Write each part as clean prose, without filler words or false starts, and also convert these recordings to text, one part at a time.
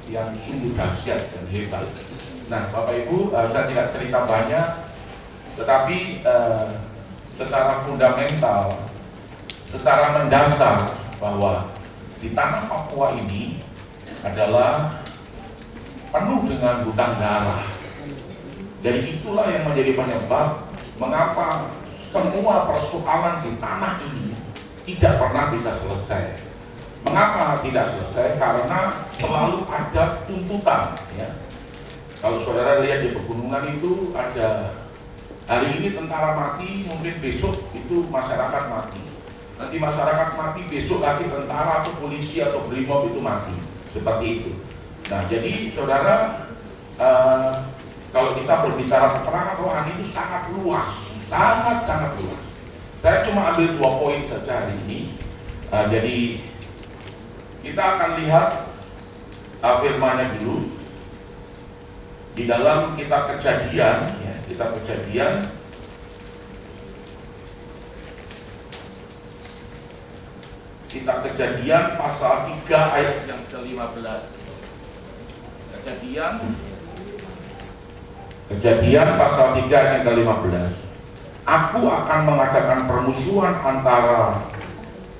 yang sungguh dahsyat dan hebat. Nah, Bapak Ibu, saya tidak cerita banyak, tetapi secara fundamental, secara mendasar bahwa di tanah Papua ini adalah penuh dengan hutang darah. Jadi itulah yang menjadi penyebab mengapa semua persoalan di tanah ini tidak pernah bisa selesai. Mengapa tidak selesai? Karena selalu ada tuntutan, ya. Kalau saudara lihat di pegunungan itu ada hari ini tentara mati, mungkin besok itu masyarakat mati. Nanti masyarakat mati, besok lagi tentara atau polisi atau brimob itu mati. Seperti itu. Nah, jadi saudara, kalau kita berbicara peperangan rohani itu sangat luas, sangat luas. Saya cuma ambil 2 poin saja hari ini. Jadi kita akan lihat firman-Nya dulu di dalam kitab Kejadian, ya, kitab Kejadian pasal 3 ayat yang ke-15. Kejadian pasal 3 ayat yang ke-15. Aku akan mengadakan permusuhan antara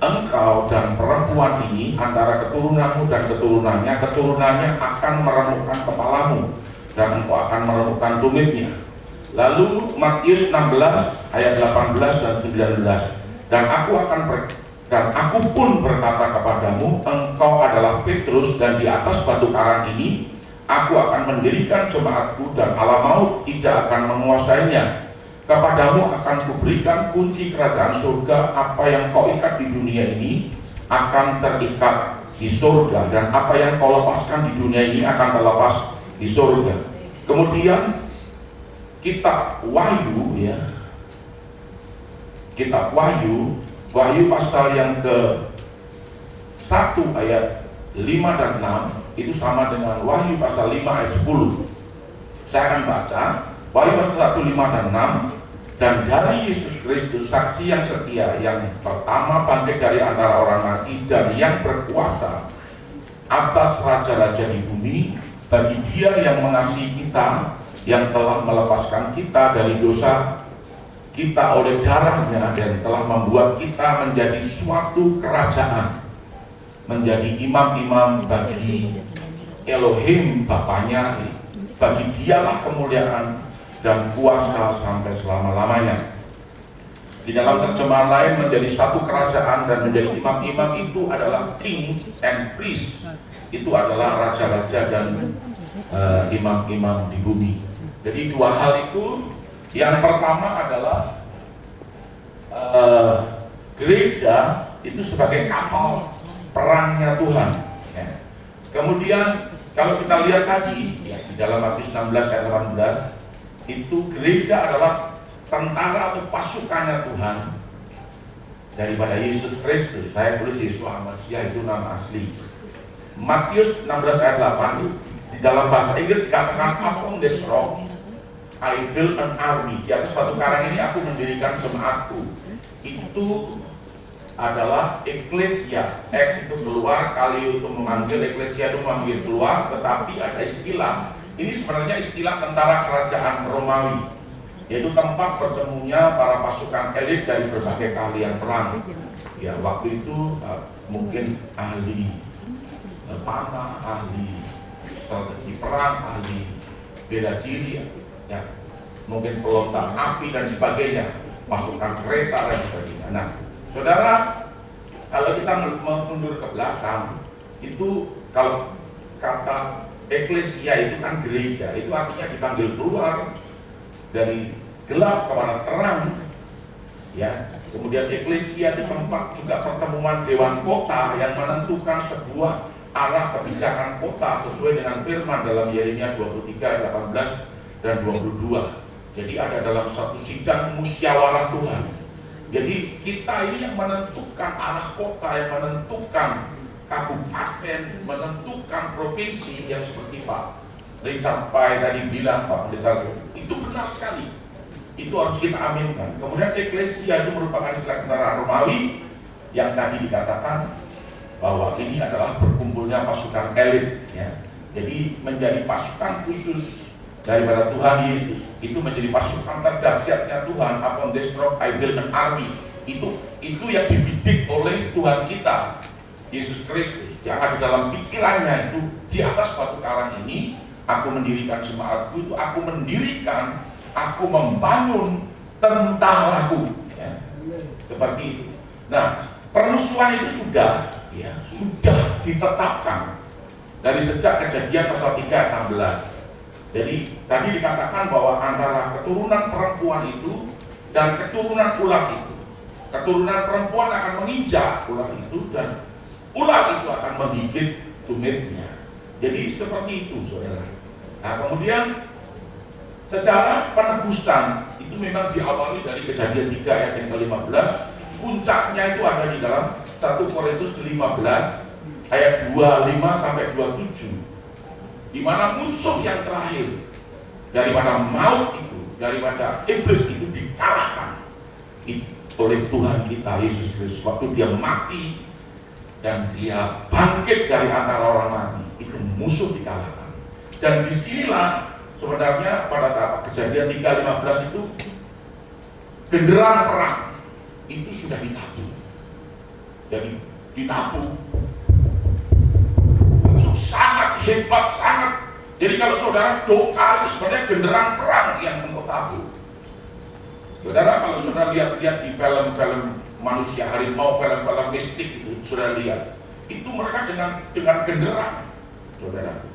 engkau dan perempuan ini, antara keturunanmu dan keturunannya. Keturunannya akan meremukkan kepalamu dan engkau akan meremukkan tumitnya. Lalu Matius 16 ayat 18 dan 19. Dan aku pun berkata kepadamu, engkau adalah Petrus, dan di atas batu karang ini aku akan mendirikan jemaatku, dan alam maut tidak akan menguasainya. Kepadamu akan kuberikan kunci kerajaan surga. Apa yang kau ikat di dunia ini akan terikat di surga, dan apa yang kau lepaskan di dunia ini akan terlepas di surga. Kemudian kitab Wahyu, ya, kitab Wahyu pasal yang ke-1 ayat 5 dan 6 itu sama dengan Wahyu pasal 5 ayat 10. Saya akan baca Wahyu pasal 1, 5 dan 6. Dan dari Yesus Kristus, saksi yang setia, yang pertama bangkit dari antara orang mati, dan yang berkuasa atas raja-raja di bumi, bagi Dia yang mengasihi kita, yang telah melepaskan kita dari dosa kita oleh darahnya, dan telah membuat kita menjadi suatu kerajaan, menjadi imam-imam bagi Elohim Bapanya. Bagi Dialah kemuliaan dan kuasa sampai selama-lamanya. Di dalam terjemahan lain, menjadi satu kerajaan dan menjadi imam-imam itu adalah kings and priests. Itu adalah raja-raja dan imam-imam di bumi. Jadi 2 hal itu. Yang pertama adalah gereja itu sebagai kapal perangnya Tuhan, ya. Kemudian kalau kita lihat tadi, ya, di dalam Matius 16 ayat 18, itu gereja adalah tentara atau pasukannya Tuhan daripada Yesus Kristus. Saya tulis Yeshua Masiah, itu nama asli. Matius 16 ayat 8, di dalam bahasa Inggris dikatakan, upon this rock I build an army. Di atas batu karang ini aku mendirikan jemaatku. Itu adalah eklesia. X itu keluar, kali itu memanggil, eklesia itu memanggil keluar. Tetapi ada istilah, ini sebenarnya istilah tentara kerajaan Romawi, yaitu tempat bertemunya para pasukan elit dari berbagai keahlian perang. Ya, waktu itu mungkin ahli panah, ahli strategi perang, ahli bela diri, ya, mungkin pelontar api dan sebagainya, pasukan kereta dan sebagainya. Nah, saudara, kalau kita mundur ke belakang, itu kalau kata eklesia itu kan gereja, itu artinya dipanggil keluar dari gelap kepada terang, ya. Kemudian eklesia di tempat juga pertemuan dewan kota yang menentukan sebuah arah kebijakan kota sesuai dengan firman dalam Yeremia 23 18 dan 22. Jadi ada dalam satu sidang musyawarah Tuhan. Jadi kita ini yang menentukan arah kota, yang menentukan kabupaten, menentukan provinsi, yang seperti Pak Richard Pai tadi bilang, Pak Pendeta, itu benar sekali. Itu harus kita aminkan. Kemudian eklesia itu merupakan istilah tentara Romawi yang tadi dikatakan bahwa ini adalah berkumpulnya pasukan elit, ya, Jadi menjadi pasukan khusus daripada Tuhan Yesus. Itu menjadi pasukan terdahsyatnya Tuhan. Upon this rock I build an army. Itu yang dibidik oleh Tuhan kita, Yesus Kristus. Yang ada dalam pikirannya itu, di atas batu karang ini aku mendirikan jemaatku, itu aku membangun tentaraku, ya. Seperti itu. Nah, permusuhan itu sudah ditetapkan dari sejak Kejadian pasal 3 ayat 16. Jadi tadi dikatakan bahwa antara keturunan perempuan itu dan keturunan ular itu, keturunan perempuan akan menginjak ular itu dan ular itu akan menggigit tumitnya. Jadi seperti itu, saudara. Nah, kemudian secara penebusan itu memang diawali dari Kejadian 3 ayat yang ke-15. Puncaknya itu ada di dalam 1 Korintus 15 ayat 25 sampai 27, di mana musuh yang terakhir daripada maut itu, daripada iblis itu dikalahkan oleh Tuhan kita Yesus Kristus waktu dia mati dan dia bangkit dari antara orang mati. Itu musuh dikalahkan. Dan disinilah sebenarnya pada tahap Kejadian 3:15 itu genderang perang itu sudah ditabuh. Jadi ditabuh itu sangat hebat, sangat. Jadi kalau saudara doa itu sebenarnya genderang perang yang engkau tabuh. Saudara, kalau saudara lihat di film-film manusia harimau, film-film mistik itu saudara lihat, itu mereka dengan genderang, saudara,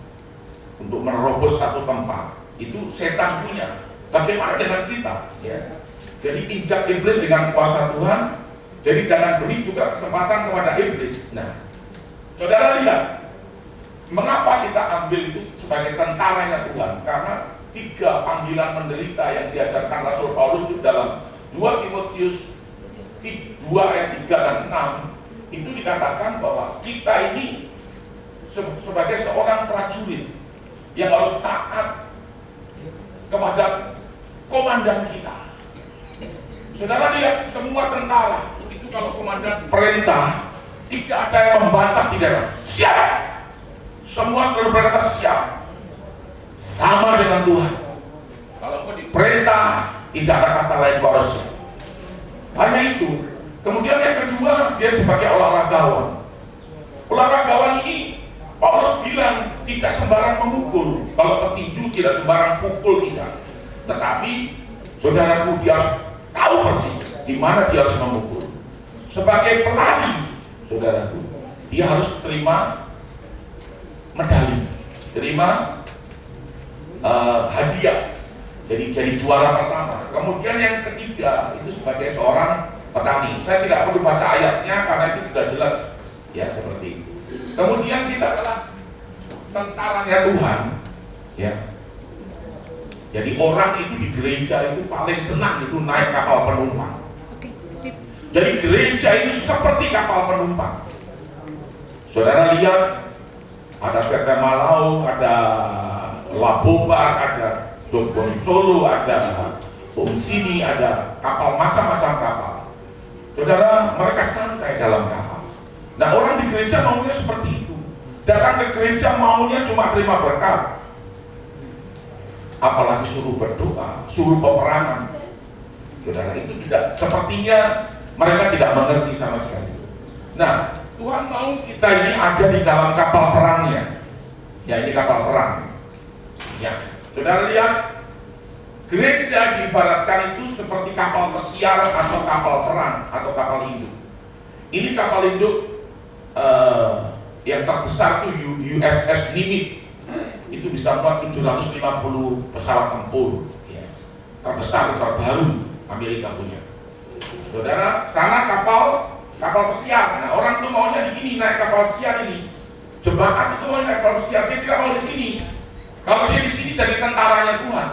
untuk menerobos satu tempat. Itu setan punya. Bagaimana dengan kita? Ya. Jadi injak iblis dengan kuasa Tuhan. Jadi jangan beri juga kesempatan kepada iblis. Nah, saudara lihat, mengapa kita ambil itu sebagai tentaranya Tuhan? Karena 3 panggilan menderita yang diajarkan Rasul Paulus itu dalam 2 Timotius 2 ayat 3 dan 6 itu dikatakan bahwa kita ini sebagai seorang prajurit yang harus taat kepada komandan kita. Saudara lihat, semua tentara itu kalau komandan perintah tidak ada yang membantah, tidak ada. Siap. Semua selalu berkata siap. Sama dengan Tuhan. Kalau kau diperintah, tidak ada kata lain harus siap. Hanya itu. Kemudian yang kedua, dia sebagai olahragawan. Olahragawan ini Paulus bilang tidak sembarang memukul. Kalau petinju tidak sembarang pukul, tidak. Tetapi saudaraku, dia harus tahu persis di mana dia harus memukul. Sebagai pelari, saudaraku, dia harus terima medali, terima hadiah, jadi juara pertama. Kemudian yang ketiga itu sebagai seorang petani. Saya tidak perlu baca ayatnya karena itu sudah jelas, ya, seperti itu. Kemudian kita adalah tentaranya Tuhan, ya. Jadi orang itu di gereja itu paling senang itu naik kapal penumpang. Oke, sip. Jadi gereja itu seperti kapal penumpang. Saudara lihat, ada PT Malau, ada Labobar, ada Dombon Solo, ada Sini, ada kapal, macam-macam kapal. Saudara, mereka santai dalam kapal. Nah, orang di gereja maunya seperti itu. Datang ke gereja maunya cuma terima berkat. Apalagi suruh berdoa, suruh peperangan. Saudara, itu tidak, sepertinya mereka tidak mengerti sama sekali. Nah, Tuhan mau kita ini ada di dalam kapal perangnya. Ya, ini kapal perang. Ya, saudara lihat, gereja diibaratkan itu seperti kapal pesiar atau kapal perang atau kapal induk. Ini kapal induk yang terbesar itu USS Nimitz. Itu bisa muat 750 pesawat tempur, ya. Terbesar, terbaru Amerika punya. Saudara, sana kapal pesiar. Nah, orang tuh maunya di sini, naik kapal pesiar ini. Jemaat itu mau naik kapal pesiar, dia tidak mau di sini. Kalau dia di sini jadi tentaranya Tuhan.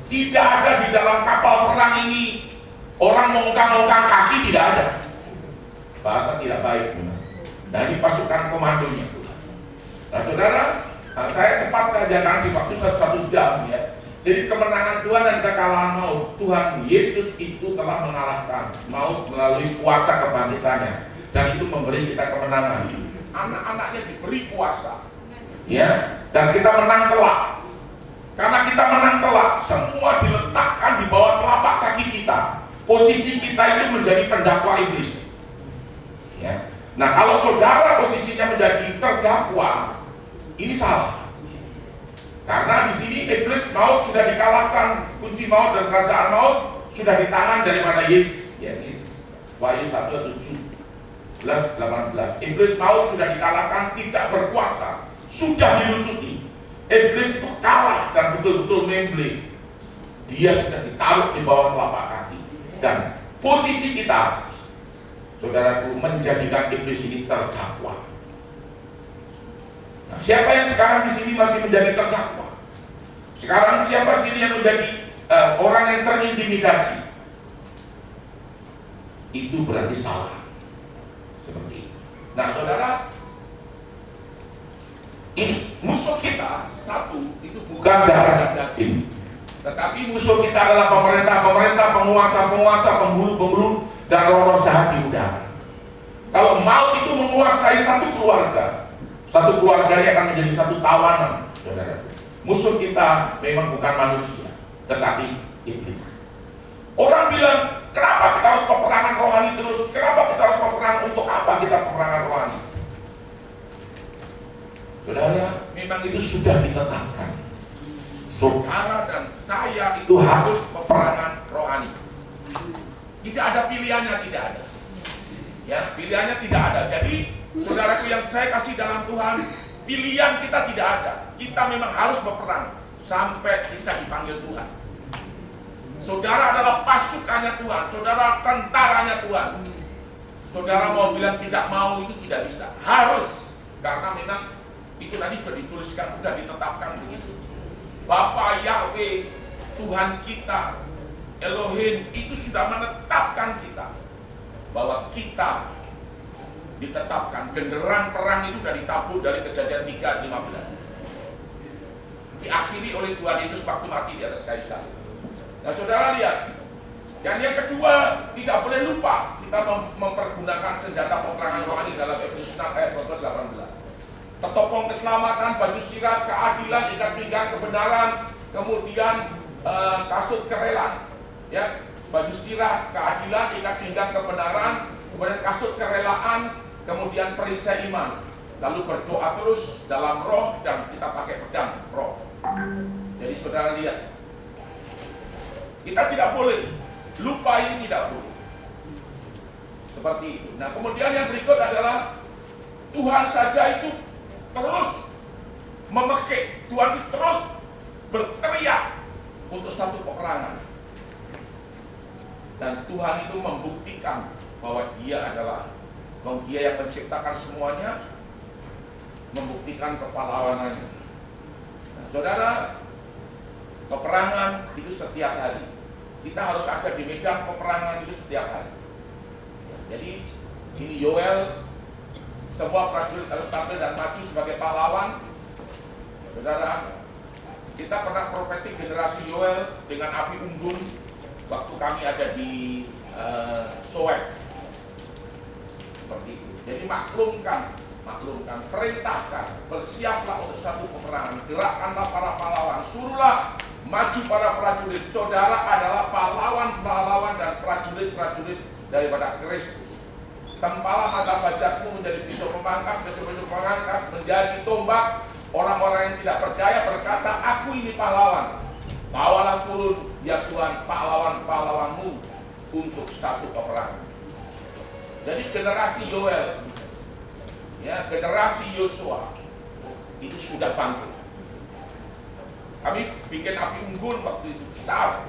Tidak ada di dalam kapal perang ini orang mengungkang-ungkang kaki, tidak ada. Bahasa tidak baik, benar. Nah, ini pasukan komandonya Tuhan. Nah, saudara, saya jangan di waktu 1 jam, ya. Jadi kemenangan Tuhan dan kekalahan maut, Tuhan Yesus itu telah mengalahkan maut melalui kuasa kebangkitannya, dan itu memberi kita kemenangan. Anak-anaknya diberi kuasa. ya, dan kita menang telak. Karena kita menang telak, semua diletakkan di bawah telapak kaki kita. Posisi kita itu menjadi pendakwa iblis. Ya. Nah, kalau saudara posisinya menjadi terdakwa, ini salah. Karena di sini iblis maut sudah dikalahkan, kunci maut dan kerajaan maut sudah di tangan daripada Yesus. Ya, ini Wahyu 1:17-18. Iblis maut sudah dikalahkan, tidak berkuasa, sudah dilucuti. Iblis itu kalah dan betul-betul membleng. Dia sudah ditaruh di bawah telapak kaki. Dan posisi kita, saudaraku, menjadikan iblis ini terdakwa. Nah, siapa yang sekarang di sini masih menjadi terdakwa? Sekarang siapa sini yang menjadi orang yang terintimidasi? Itu berarti salah. Seperti itu. Nah, saudara, ini musuh kita satu itu bukan darah dan daging, tetapi musuh kita adalah pemerintah-pemerintah, penguasa-penguasa, pemburu-pemburu, dan roh-roh jahat di udara. Kalau maut itu menguasai satu keluarganya akan menjadi satu tawanan, saudara. Musuh kita memang bukan manusia, tetapi iblis. Orang bilang, kenapa kita harus peperangan rohani terus? Kenapa kita harus peperangan? Untuk apa kita peperangan rohani? Saudara, memang itu sudah ditetapkan. Saudara dan saya itu harus peperangan rohani. Tidak ada pilihannya, tidak ada. Ya, pilihannya tidak ada. Jadi, saudaraku yang saya kasih dalam Tuhan, pilihan kita tidak ada. Kita memang harus berperang sampai kita dipanggil Tuhan. Saudara adalah pasukannya Tuhan, saudara tentaranya Tuhan. Saudara mau bilang tidak mau itu tidak bisa, harus, karena memang itu tadi sudah dituliskan, sudah ditetapkan begitu. Bapa Yahweh, Tuhan kita, Elohim itu sudah menetapkan kita bahwa kita ditetapkan. Genderang perang itu sudah ditabur dari Kejadian 3:15. Diakhiri oleh Tuhan Yesus waktu mati di atas kayu salib. Nah, saudara lihat. Dan yang kedua, tidak boleh lupa kita mempergunakan senjata peperangan rohani dalam Efesus 6 ayat 12-18. Ketopong keselamatan, baju sirah keadilan, ikat pinggang kebenaran, kemudian kasut kerelaan, ya, baju sirah keadilan, ikat pinggang kebenaran, kemudian kasut kerelaan, kemudian perisai iman, lalu berdoa terus dalam roh, dan kita pakai pedang roh. Jadi saudara lihat, kita tidak boleh lupa, ini tidak boleh seperti itu. Nah, kemudian yang berikut adalah Tuhan saja itu terus memekik, Tuhan itu terus berteriak untuk satu peperangan, dan Tuhan itu membuktikan bahwa Dia adalah Dia yang menciptakan semuanya, membuktikan kepahlawanannya. Nah, saudara, peperangan itu setiap hari. Kita harus ada di medan peperangan itu setiap hari. Jadi ini Yoel, semua prajurit harus tampil dan maju sebagai pahlawan. Saudara, kita pernah profetik generasi Yoel dengan api unggun waktu kami ada di Soek. Seperti itu. Jadi maklumkan, perintahkan, bersiaplah untuk satu peperangan, gerakkanlah para pahlawan, suruhlah maju para prajurit. Saudara adalah pahlawan-pahlawan dan prajurit-prajurit daripada Kristus. Tempalah mata bajakmu menjadi pisau pemangkas, pisau-pisau pemangkas menjadi tombak. Orang-orang yang tidak berdaya berkata, aku ini pahlawan. Bawalah turun, ya Tuhan, pahlawan-pahlawanmu untuk satu peperangan. Jadi generasi Yoel, ya, generasi Yosua itu sudah bangkit. Kami bikin api unggun waktu itu besar,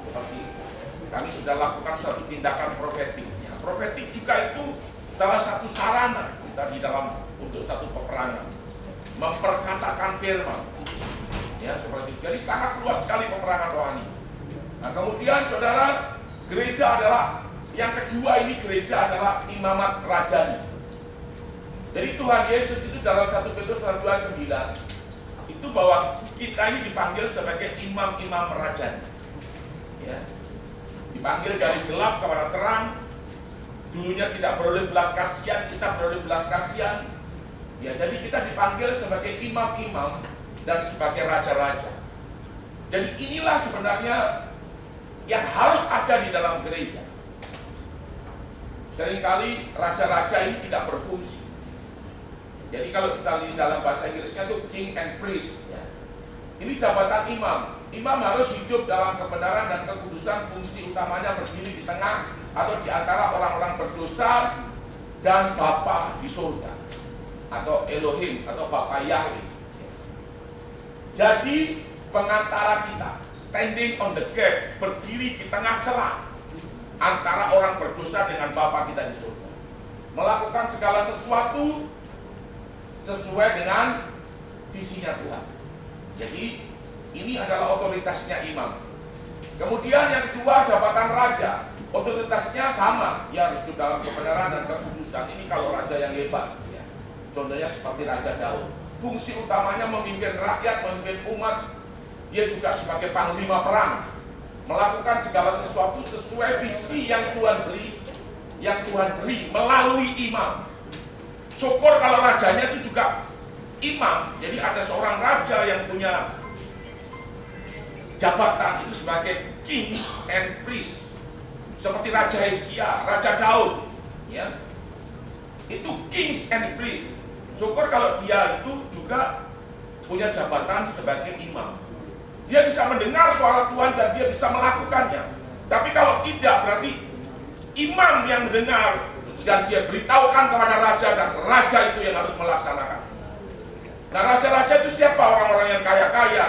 seperti itu. Kami sudah lakukan satu tindakan profetik. Profetik juga itu salah satu sarana kita di dalam untuk satu peperangan, memperkatakan firman, ya, seperti itu. Jadi sangat luas sekali peperangan rohani. Nah, kemudian saudara, gereja adalah yang kedua, ini gereja adalah imamat rajani. Jadi Tuhan Yesus itu dalam 1 Petrus 2:9 itu bahwa kita ini dipanggil sebagai imam-imam rajani, ya. Dipanggil dari gelap kepada terang. Dulunya tidak beroleh belas kasihan, kita beroleh belas kasihan. Ya, jadi kita dipanggil sebagai imam-imam dan sebagai raja-raja. Jadi inilah sebenarnya yang harus ada di dalam gereja. Seringkali raja-raja ini tidak berfungsi. Jadi kalau kita lihat dalam bahasa Inggrisnya itu king and priest, ya. Ini jabatan imam. Imam harus hidup dalam kebenaran dan kekudusan. Fungsi utamanya berdiri di tengah atau di antara orang-orang berdosa dan Bapa di surga, atau Elohim atau Bapa Yahweh. Jadi pengantara kita, standing on the gap, berdiri di tengah celah antara orang berdosa dengan Bapa kita di surga, melakukan segala sesuatu sesuai dengan visinya Tuhan. Jadi ini adalah otoritasnya imam. Kemudian yang kedua, jabatan raja. Otoritasnya sama, ya, hidup dalam kebenaran dan kekudusan. Ini kalau raja yang hebat, ya. Contohnya seperti Raja Daud. Fungsi utamanya memimpin rakyat, memimpin umat. Dia juga sebagai panglima perang, melakukan segala sesuatu sesuai visi yang Tuhan beri melalui imam. Syukur kalau rajanya itu juga imam. Jadi ada seorang raja yang punya jabatan itu sebagai kings and priests, seperti Raja Hizkia, Raja Daud, ya, itu kings and priests. Syukur kalau dia itu juga punya jabatan sebagai imam. Dia bisa mendengar suara Tuhan dan dia bisa melakukannya. Tapi kalau tidak, berarti imam yang mendengar dan dia beritahukan kepada raja, dan raja itu yang harus melaksanakan. Nah, raja-raja itu siapa? Orang-orang yang kaya-kaya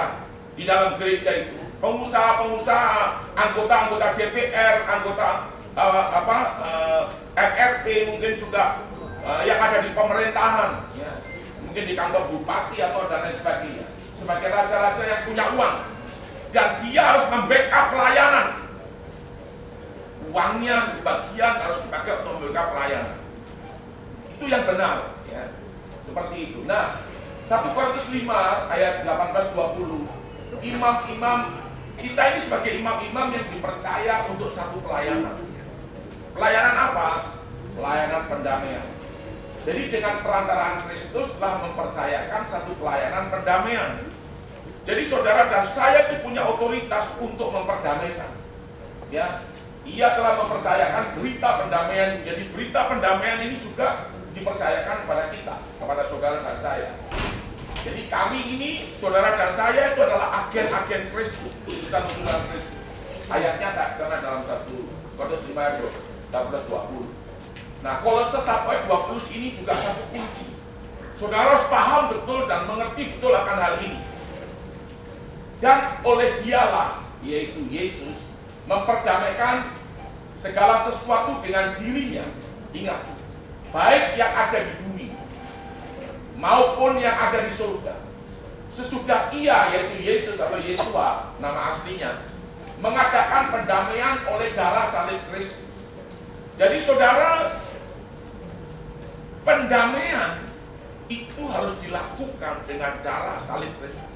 di dalam gereja itu. Pengusaha-pengusaha, anggota-anggota DPR, anggota RRP, mungkin juga yang ada di pemerintahan, ya, mungkin di kantor bupati atau dan lain sebagainya. Sebagai raja-raja yang punya uang, dan dia harus membackup pelayanan. Uangnya sebagian harus dipakai untuk membackup pelayanan. Itu yang benar, ya, seperti itu. Nah, 1 Korintus 5 ayat 18-20, imam-imam kita ini sebagai imam-imam yang dipercaya untuk satu pelayanan. Pelayanan apa? Pelayanan pendamaian. Jadi dengan perantaraan Kristus telah mempercayakan satu pelayanan pendamaian. Jadi saudara dan saya itu punya otoritas untuk memperdamaikan. Ya, ia telah mempercayakan berita pendamaian. Jadi berita pendamaian ini juga dipercayakan kepada kita, kepada saudara dan saya. Jadi kami ini, saudara dan saya itu adalah agen-agen Kristus, utusan-utusan Kristus. Ayatnya tak karena dalam 1 Korintus 5 ayat 18-20. Nah, Kolose 1 ayat 20 ini juga satu kunci. Saudara harus paham betul dan mengerti betul akan hal ini. Dan oleh dialah, yaitu Yesus, memperdamaikan segala sesuatu dengan dirinya. Ingat, baik yang ada di bumi maupun yang ada di surga. Sesudah ia, yaitu Yesus atau Yesua, nama aslinya, mengadakan pendamaian oleh darah salib Kristus. Jadi saudara, pendamaian itu harus dilakukan dengan darah salib Kristus.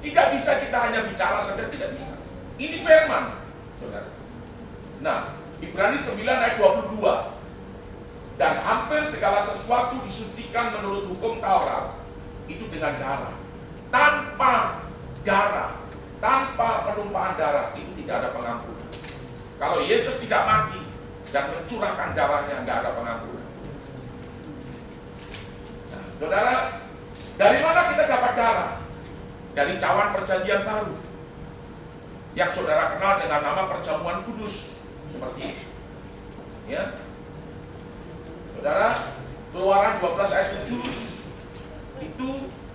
Tidak bisa kita hanya bicara saja, tidak bisa. Ini firman, saudara. Nah, Ibrani 9 ayat 22. Dan hampir segala sesuatu disucikan menurut hukum Taurat itu dengan darah. Tanpa darah, tanpa penumpahan darah itu tidak ada pengampunan. Kalau Yesus tidak mati dan mencurahkan darahnya, tidak ada pengampunan. Nah, saudara, dari mana kita dapat darah? Dari cawan perjanjian baru yang saudara kenal dengan nama perjamuan kudus, seperti ini, ya. Saudara, Keluaran 12 ayat 7 itu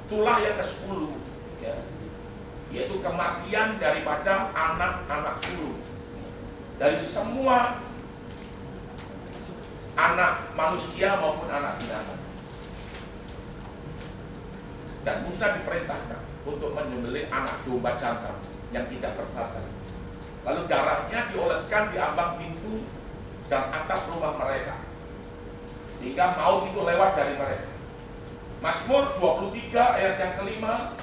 tulah yang ke-10, ya, yaitu kematian daripada anak-anak sulung, dari semua anak manusia maupun anak binatang. Dan Musa diperintahkan untuk menyembelih anak domba jantan yang tidak bercacat. Lalu darahnya dioleskan di ambang pintu dan atap rumah mereka, sehingga maut itu lewat dari mereka. Mazmur 23 ayat yang kelima,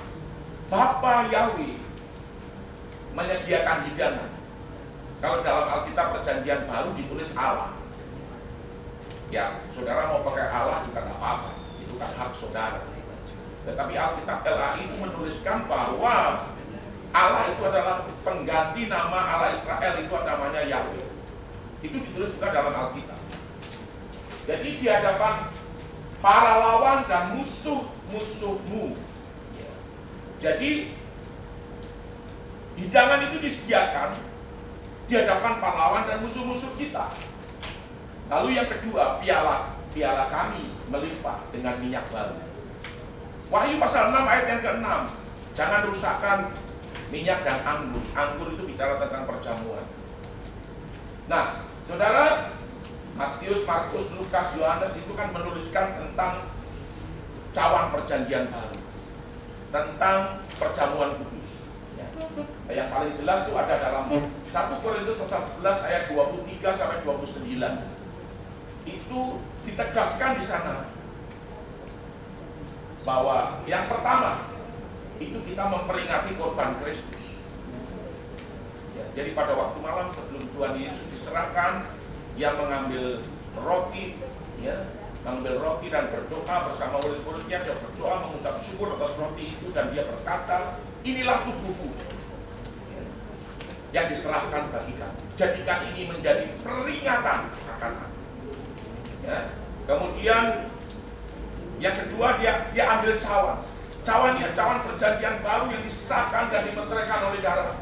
Bapa Yahweh menyediakan hidangan. Kalau dalam Alkitab perjanjian baru ditulis Allah. Ya, saudara mau pakai Allah juga tidak apa-apa. bukan hak saudara. Tetapi Alkitab LAI itu menuliskan bahwa Allah itu adalah pengganti nama Allah Israel, itu namanya Yahweh. Itu ditulis juga dalam Alkitab. Jadi di hadapan para lawan dan musuh-musuhmu. Jadi hidangan itu disediakan di hadapan para lawan dan musuh-musuh kita. Lalu yang kedua, piala kami melimpah dengan minyak baru. Wahyu pasal 6 ayat yang ke-6. Jangan rusakkan minyak dan anggur. Anggur itu bicara tentang perjamuan. Nah, saudara, Matius, Markus, Lukas, Yohanes itu kan menuliskan tentang cawan perjanjian baru, tentang perjamuan kudus. Ya. Yang paling jelas itu ada dalam 1 Korintus pasal 11 ayat 23 sampai 29. Itu ditegaskan di sana bahwa yang pertama itu kita memperingati korban Kristus. Ya, jadi pada waktu malam sebelum Tuhan Yesus diserahkan, Dia mengambil roti, ya, mengambil roti dan berdoa bersama murid-muridnya. Dia berdoa mengucap syukur atas roti itu dan Dia berkata, inilah tubuhku yang diserahkan bagi kamu. Jadikan ini menjadi peringatan akan aku. Ya. Kemudian yang kedua dia ambil cawan. Cawan ini cawan perjanjian baru yang disahkan dan dimeteraikan oleh darah.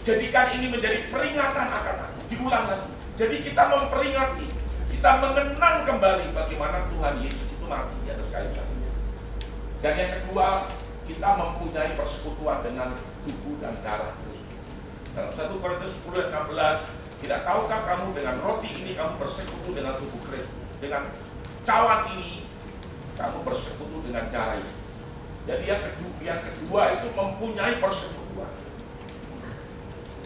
Jadikan ini menjadi peringatan akan aku. Diulang lagi. Jadi kita memperingati, kita mengenang kembali bagaimana Tuhan Yesus itu mati di atas kayu salib. Dan yang kedua, kita mempunyai persekutuan dengan tubuh dan darah Kristus. Dalam 1 Korintus 10 ayat 16, tidak tahukah kamu dengan roti ini kamu bersekutu dengan tubuh Kristus? Dengan cawan ini kamu bersekutu dengan darah Yesus. Jadi yang kedua itu mempunyai persekutuan.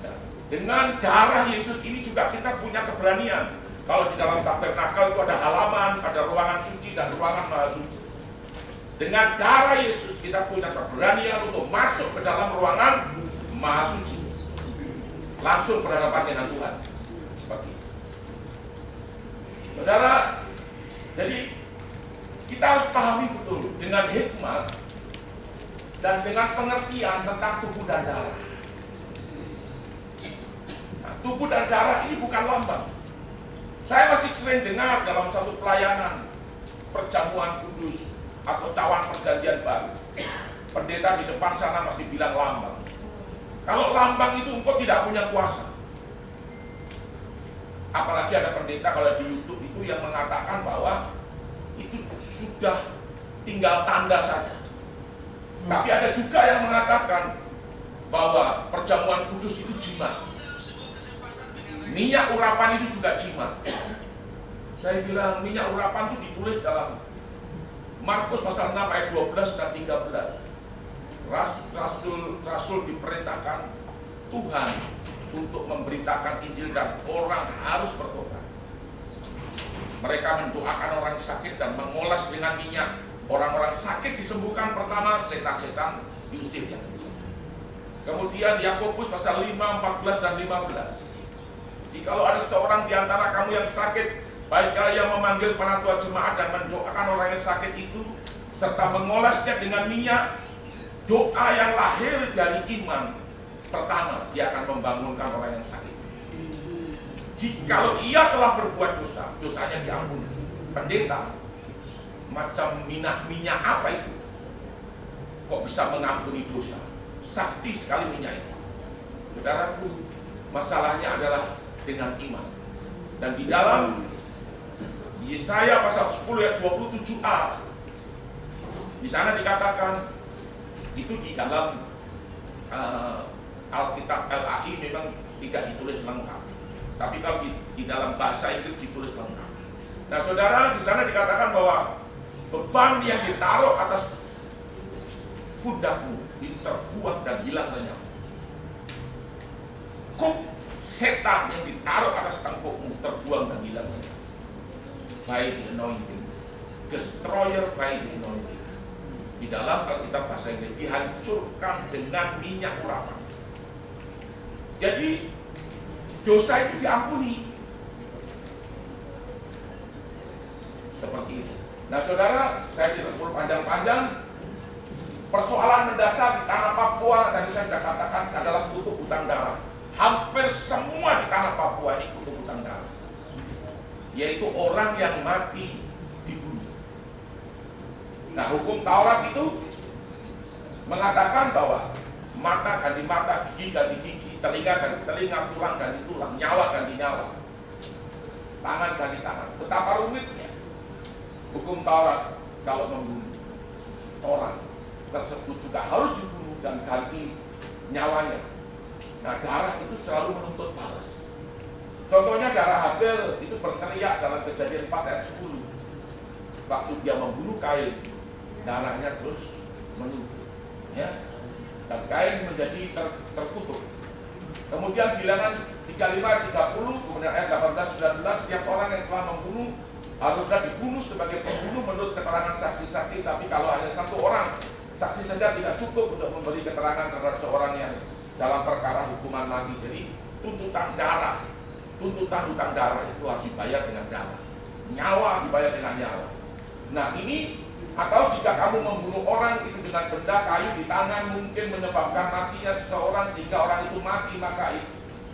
Nah, dengan darah Yesus ini juga kita punya keberanian. Kalau di dalam tabernakel itu ada halaman, ada ruangan suci dan ruangan maha suci. Dengan darah Yesus kita punya keberanian untuk masuk ke dalam ruangan maha suci, langsung berhadapan dengan Tuhan. Seperti itu. Saudara, jadi kita harus pahami betul dengan hikmat dan dengan pengertian tentang tubuh dan darah. Nah, tubuh dan darah ini bukan lambang. Saya masih sering dengar dalam satu pelayanan perjamuan kudus atau cawan perjanjian baru, pendeta di depan sana masih bilang lambang. Kalau lambang itu engkau tidak punya kuasa. Apalagi ada pendeta kalau di YouTube itu yang mengatakan bahwa itu sudah tinggal tanda saja. Tapi ada juga yang mengatakan bahwa perjamuan kudus itu jimat. Minyak urapan itu juga jimat. Saya bilang minyak urapan itu ditulis dalam Markus pasal 6 ayat 12 dan 13. Rasul diperintahkan Tuhan untuk memberitakan Injil dan orang harus bertobat. Mereka mendoakan orang sakit dan mengoles dengan minyak. Orang-orang sakit disembuhkan pertama, setan-setan diusir yang kedua. Kemudian Yakobus pasal 5, 14 dan 15. Jikalau ada seorang di antara kamu yang sakit, baiklah ia memanggil penatua jemaat dan mendoakan orang yang sakit itu serta mengolesnya dengan minyak. Doa yang lahir dari iman pertama, dia akan membangunkan orang yang sakit. Jikalau ia telah berbuat dosa, dosanya diampuni. Pendeta, macam minyak apa itu? Kok bisa mengampuni dosa? Sakti sekali minyak itu. Saudaraku, masalahnya adalah dengan iman. Dan di dalam Yesaya pasal 10 ayat 27a, di sana dikatakan, itu di dalam Alkitab LAI memang tidak ditulis lengkap. Tapi kalau di dalam bahasa Inggris ditulis lengkap. Nah, saudara, di sana dikatakan bahwa beban yang ditaruh atas pundakmu itu terbuang dan hilang lenyap. Kuk setan yang ditaruh atas tangkukmu terbuang dan hilang lenyap. By the anointing, destroyer by the anointing. Di dalam Alkitab bahasa Inggris dihancurkan dengan minyak urapan. Jadi dosa itu diampuni. Seperti itu. Nah saudara, saya tidak perlu panjang-panjang. Persoalan mendasar di tanah Papua, tadi saya sudah katakan, adalah kutub hutang darah. Hampir semua di tanah Papua ini kutub hutang darah, yaitu orang yang mati dibunuh. Nah hukum Taurat itu mengatakan bahwa mata ganti mata, gigi ganti gigi, telinga ganti telinga, tulang ganti tulang, nyawa ganti nyawa, tangan ganti tangan. Betapa rumitnya hukum Taurat. Kalau membunuh orang tersebut juga harus dibunuh dan ganti nyawanya. Nah darah itu selalu menuntut balas. Contohnya darah Habel itu berteriak dalam Kejadian 4 ayat 10. Waktu dia membunuh Kain, darahnya terus menuntut, ya. Dan Kain menjadi terkutuk. Kemudian Bilangan 35, 30, kemudian ayat 18, 19, setiap orang yang telah membunuh haruslah dibunuh sebagai pembunuh menurut keterangan saksi-saksi. Tapi kalau hanya satu orang saksi saja tidak cukup untuk memberi keterangan terhadap seorang yang dalam perkara hukuman mati. Jadi tuntutan darah, tuntutan hutang darah itu harus dibayar dengan darah, nyawa dibayar dengan nyawa. Nah ini, atau jika kamu membunuh orang itu dengan benda kayu di tangan mungkin menyebabkan matinya seseorang sehingga orang itu mati, maka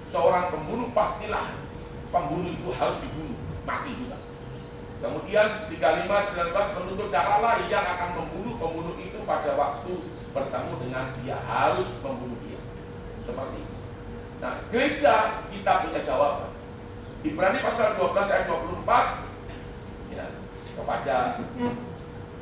seorang pembunuh pastilah pembunuh itu harus dibunuh, mati juga. Kemudian 35-19 menuntut darahlah yang akan membunuh pembunuh itu pada waktu bertemu dengan dia, harus membunuh dia. Seperti itu. Nah gereja kita punya jawaban. Ibrani pasal 12 ayat 24, ya, kepada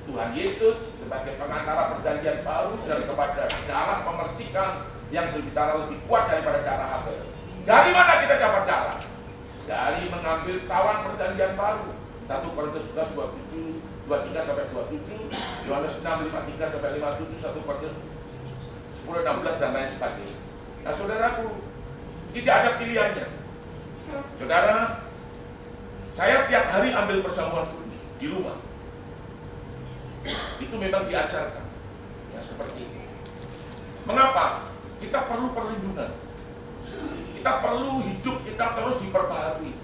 Tuhan Yesus sebagai pengantara perjanjian baru dan kepada darah pemercikan yang berbicara lebih kuat daripada darah Habel. Dari mana kita dapat darah? Dari mengambil cawan perjanjian baru. 1 Korintus 27, 23 sampai 27, Yohanes 6, 53 sampai 57, 1 Korintus 10, 16 dan lain sebagainya. Nah saudaraku, tidak ada pilihannya. Saudara, saya tiap hari ambil perjamuan kudus di rumah. Itu memang diajarkan, ya seperti itu. Mengapa? Kita perlu perlindungan. Kita perlu hidup kita terus diperbaharui,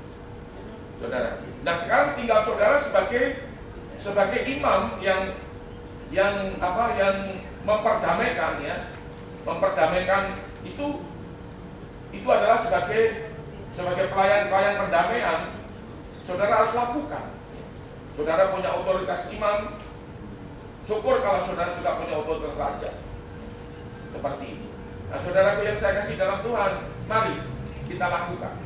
saudara. Nah sekarang tinggal saudara sebagai imam yang memperdamaikan, ya, memperdamaikan itu adalah sebagai pelayan perdamaian. Saudara harus lakukan. Saudara punya otoritas imam. Syukur kalau saudara juga punya otoritas raja. Seperti ini. Nah saudaraku yang saya kasih dalam Tuhan, mari kita lakukan.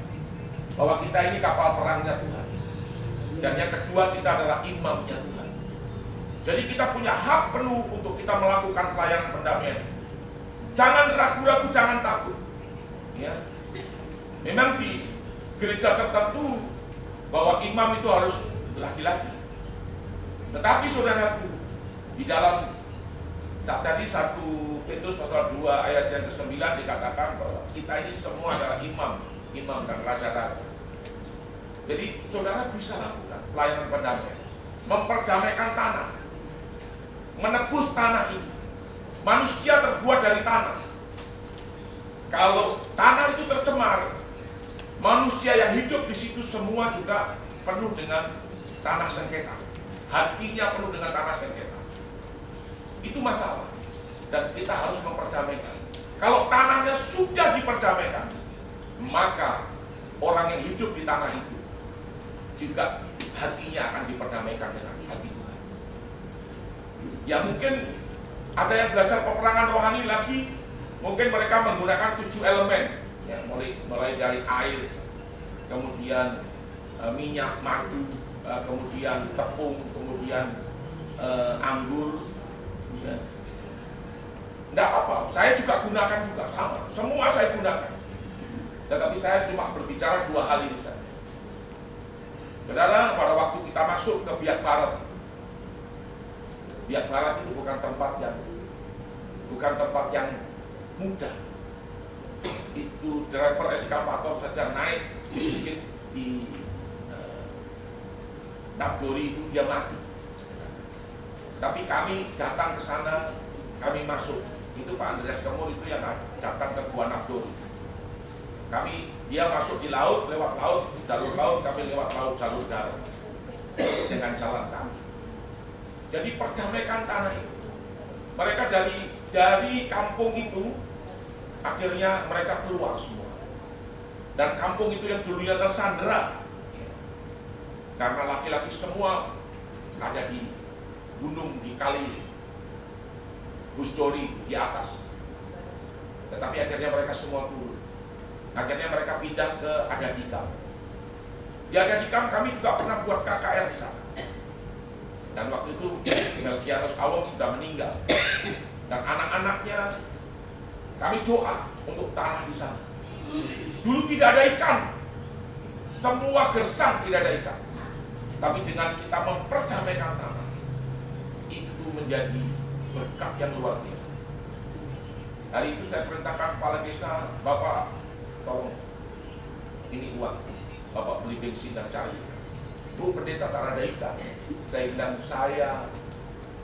Bahwa kita ini kapal perangnya Tuhan. Dan yang kedua, kita adalah imamnya Tuhan. Jadi kita punya hak penuh untuk kita melakukan pelayanan pendamaian. Jangan ragu-ragu, jangan takut, ya. Memang di gereja tertentu bahwa imam itu harus laki-laki. Tetapi saudaraku, di dalam saat tadi 1 Petrus pasal 2 ayat yang ke-9 dikatakan bahwa kita ini semua adalah imam dan raja-raja. Jadi saudara bisa lakukan pelayanan pendamaian, memperdamaikan tanah, menebus tanah ini. Manusia terbuat dari tanah. Kalau tanah itu tercemar, manusia yang hidup di situ semua juga penuh dengan tanah sengketa. Hatinya penuh dengan tanah sengketa. Itu masalah. Dan kita harus memperdamaikan. Kalau tanahnya sudah diperdamaikan, maka orang yang hidup di tanah itu juga hatinya akan diperdamaikan dengan hati Tuhan. Ya mungkin ada yang belajar peperangan rohani lagi, mungkin mereka menggunakan 7 elemen, ya, mulai dari air, kemudian minyak, madu, kemudian tepung, kemudian anggur, ya. Tidak apa-apa, saya juga gunakan juga, sama, semua saya gunakan. Tetapi saya cuma berbicara 2 hal ini saja. Saudara, pada waktu kita masuk ke Biak Barat itu bukan tempat yang mudah. Itu driver eskavator saja naik bukit di Nabdori itu dia mati. Tapi kami datang ke sana, kami masuk. Itu Pak Andreas Kemur itu yang datang ke Gua Nabdori. Dia masuk di laut, lewat laut, jalur laut, kami lewat laut, jalur darat dengan jalan kami. Jadi perdamaikan tanah itu. Mereka dari kampung itu akhirnya mereka keluar semua. Dan kampung itu yang dulunya tersandera karena laki-laki semua ada di gunung, di kali Husdori di atas. Tetapi akhirnya mereka semua turun. Akhirnya mereka pindah ke Adadikam. Di Adadikam kami juga pernah buat KKR di sana. Dan waktu itu Melkianos Awong sudah meninggal. Dan anak-anaknya kami doa untuk tanah di sana. Dulu tidak ada ikan. Semua gersang tidak ada ikan. Tapi dengan kita memperdamaikan tanah, itu menjadi berkat yang luar biasa. Hari itu saya perintahkan kepala desa, Bapak tolong ini uang, Bapak beli bensin dan cari ikan. Bu, pendeta tak ada ikan. Saya bilang, saya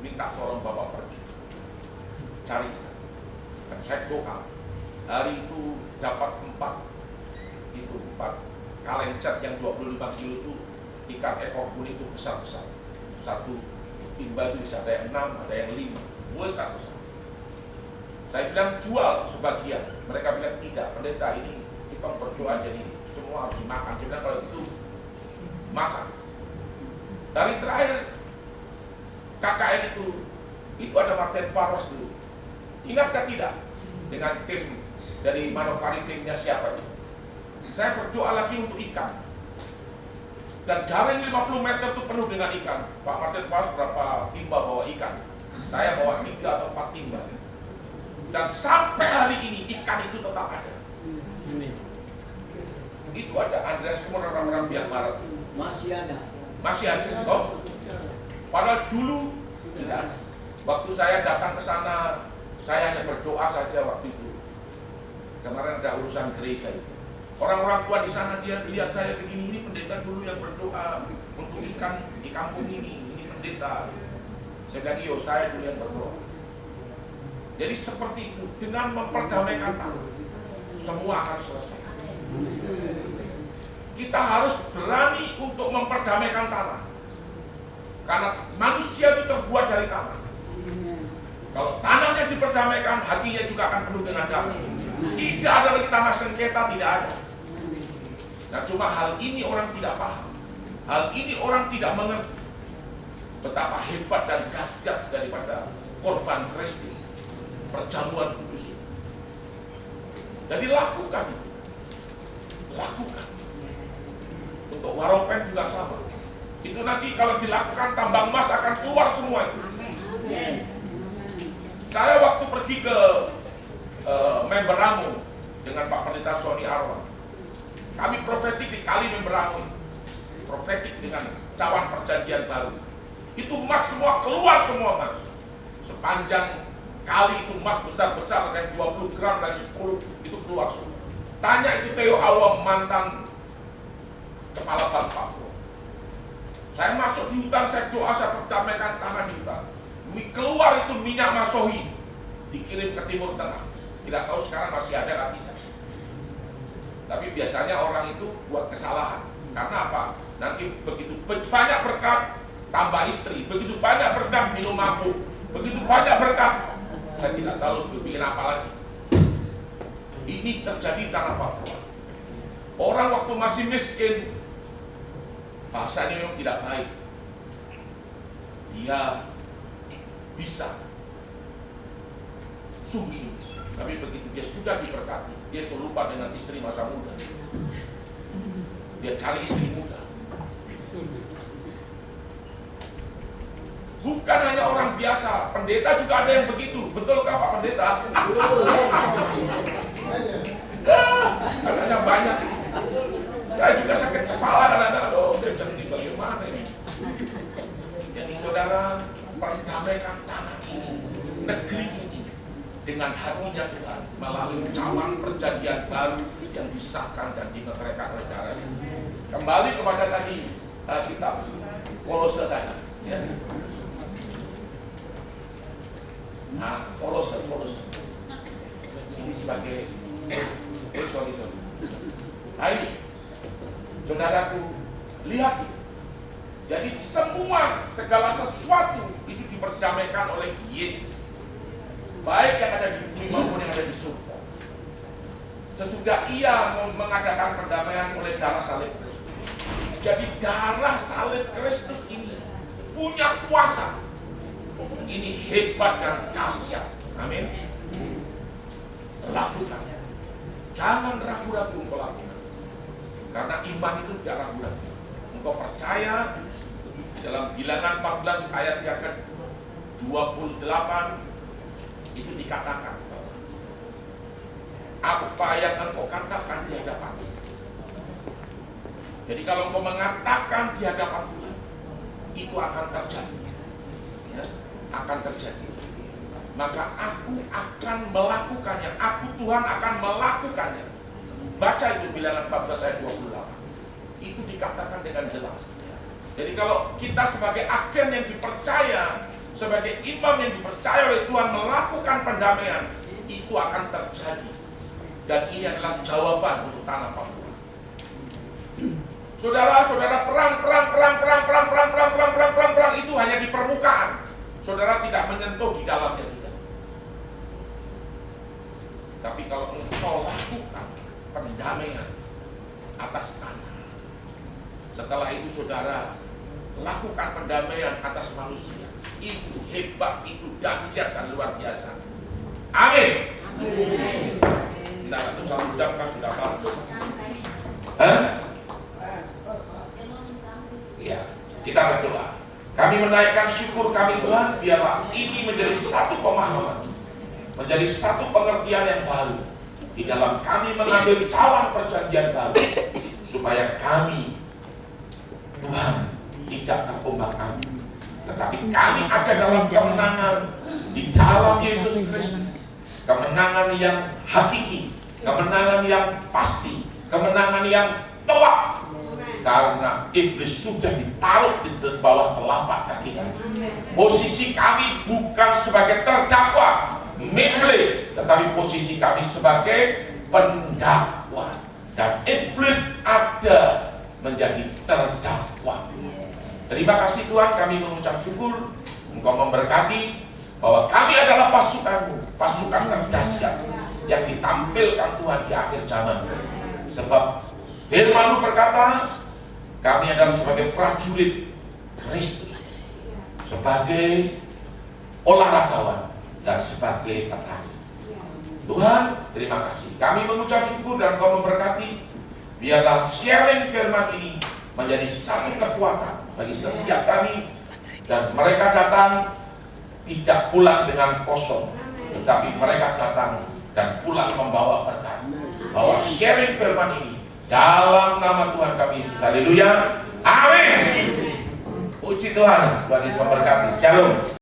minta tolong Bapak pergi cari ikan. Dan saya doa, hari itu dapat 4 kalencat yang 25 kilo itu ikan ekor kuning itu besar-besar. Satu timba itu bisa ada yang 6, ada yang 5, besar-besar. Saya bilang jual sebagian, mereka bilang tidak, pendeta ini kita berdoa jadi semua harus dimakan. Kita kalau itu makan. Dari terakhir KKN itu ada Martin Parwas dulu. Ingatkah tidak? Dengan tim dari Manokwari, timnya siapa itu? Saya berdoa lagi untuk ikan. Dan jaring 50 meter itu penuh dengan ikan. Pak Martin Parwas berapa timba bawa ikan? Saya bawa 3 atau 4 timba. Dan sampai hari ini ikan itu tetap ada. Itu ada Andreas Kumur, orang-orang Biak Barat. Masih ada. Oh. Padahal dulu tidak ada. Waktu saya datang ke sana, saya hanya berdoa saja waktu itu. Kemarin ada urusan gereja itu. Orang-orang tua di sana dia lihat saya begini, ini pendeta dulu yang berdoa untuk ikan di kampung ini pendeta. Saya bilang, iyo, saya dulu yang berdoa. Jadi seperti itu, dengan memperdamaikan tanah, semua akan selesai. Kita harus berani untuk memperdamaikan tanah. Karena manusia itu terbuat dari tanah. Kalau tanahnya diperdamaikan, hatinya juga akan penuh dengan damai. Tidak ada lagi tanah sengketa, tidak ada. Nah, cuma hal ini orang tidak paham. Hal ini orang tidak mengerti betapa hebat dan dahsyat daripada korban Kristus, perjamuan kudus itu. Jadi lakukan itu. Lakukan. Untuk Waropen juga sama. Itu nanti kalau dilakukan tambang emas akan keluar semua itu. Saya waktu pergi ke Memberamo dengan Pak Pendeta Sony Arwan, kami profetik di kali Memberamo, profetik dengan cawan perjanjian baru. Itu emas semua keluar, semua emas. Sepanjang kali itu emas besar-besar dari 20 gram dari 10 itu keluar semua. Tanya itu Theo Awam, mantan kepala bank Papua. Saya masuk di hutan, saya doa, saya perdamaikan tanah di hutan. Keluar itu minyak masohi, dikirim ke Timur Tengah. Tidak tahu sekarang masih ada atau tidak. Tapi biasanya orang itu buat kesalahan. Karena apa? Nanti begitu banyak berkat, tambah istri. Begitu banyak berkat, minum mabuk. Begitu banyak berkat, saya tidak tahu bikin apa lagi. Ini terjadi tanah Papua. Orang waktu masih miskin, bahasanya memang tidak baik. Dia bisa sungguh-sungguh, tapi begitu dia sudah diberkati, dia selalu lupa dengan istri masa muda. Dia cari istri muda. Bukan hanya orang biasa, pendeta juga ada yang begitu. Betulkah Pak Pendeta? Karena banyak. Saya juga sakit kepala kadang-kadang. Aduh, saya bilang ini bagaimana ini? Jadi saudara, perdamaikan tanah ini, negeri ini dengan hatinya Tuhan melalui cawan perjanjian baru yang disahkan dan dimeteraikan oleh cara ini. Kembali kepada tadi kitab Kolose tadi. Ya. Nah, Kolose. Ini sebagai sorry. Nah ini, saudaraku, lihat Jadi segala sesuatu itu diperdamaikan oleh Yesus, baik yang ada di bumi maupun yang ada di surga. Sesudah Ia mengadakan perdamaian oleh darah salib Kristus. Jadi darah salib Kristus ini punya kuasa. Ini hebat dan dahsyat. Amin. Lakukan. Jangan ragu-ragu engkau lakukan. Karena iman itu tidak ragu-ragu. Engkau percaya dalam Bilangan 14 ayat yang ke-28 itu dikatakan, apa yang engkau katakan di hadapan Tuhan. Jadi kalau engkau mengatakan di hadapan Tuhan, itu akan terjadi. Ya, akan terjadi. Maka aku akan melakukannya. Aku Tuhan akan melakukannya. Baca itu Bilangan 14 ayat 28. Itu dikatakan dengan jelas. Jadi kalau kita sebagai agen yang dipercaya, sebagai imam yang dipercaya oleh Tuhan melakukan pendamaian, itu akan terjadi. Dan ini adalah jawaban untuk tanah Papua. Saudara-saudara, perang itu hanya di permukaan. Saudara tidak menyentuh di dalamnya tidak. Tapi kalau engkau lakukan pendamaian atas tanah, setelah itu saudara lakukan pendamaian atas manusia, itu hebat, itu dahsyat dan luar biasa. Amin. Kita akan salam ucapkan sudah bagus. Ya, kita berdoa. Kami menaikkan syukur kami Tuhan, biarlah ini menjadi satu pemahaman, menjadi satu pengertian yang baru di dalam kami mengambil cawan perjanjian baru, supaya kami Tuhan tidak terombang-ambing, tetapi kami ada dalam kemenangan di dalam Yesus Kristus, kemenangan yang hakiki, kemenangan yang pasti, kemenangan yang telak. Karena iblis sudah ditaruh di bawah telapak kaki kami. Posisi kami bukan sebagai terdakwa, memble, tetapi posisi kami sebagai pendakwa. Dan iblis ada menjadi terdakwa. Terima kasih Tuhan, kami mengucap syukur. Engkau memberkati bahwa kami adalah pasukan-Mu, pasukan terdahsyat yang ditampilkan Tuhan di akhir zaman. Sebab firman-Mu berkata, kami adalah sebagai prajurit Kristus, sebagai olahragawan, dan sebagai petani. Tuhan, terima kasih. Kami mengucap syukur dan Engkau memberkati. Biarlah sharing firman ini menjadi satu kekuatan bagi setiap kami, dan mereka datang tidak pulang dengan kosong, tetapi mereka datang dan pulang membawa berkat. Bahwa sharing firman ini dalam nama Tuhan kami Yesus. Haleluya. Amin. Puji Tuhan. Tuhan Yesus memberkati. Shalom.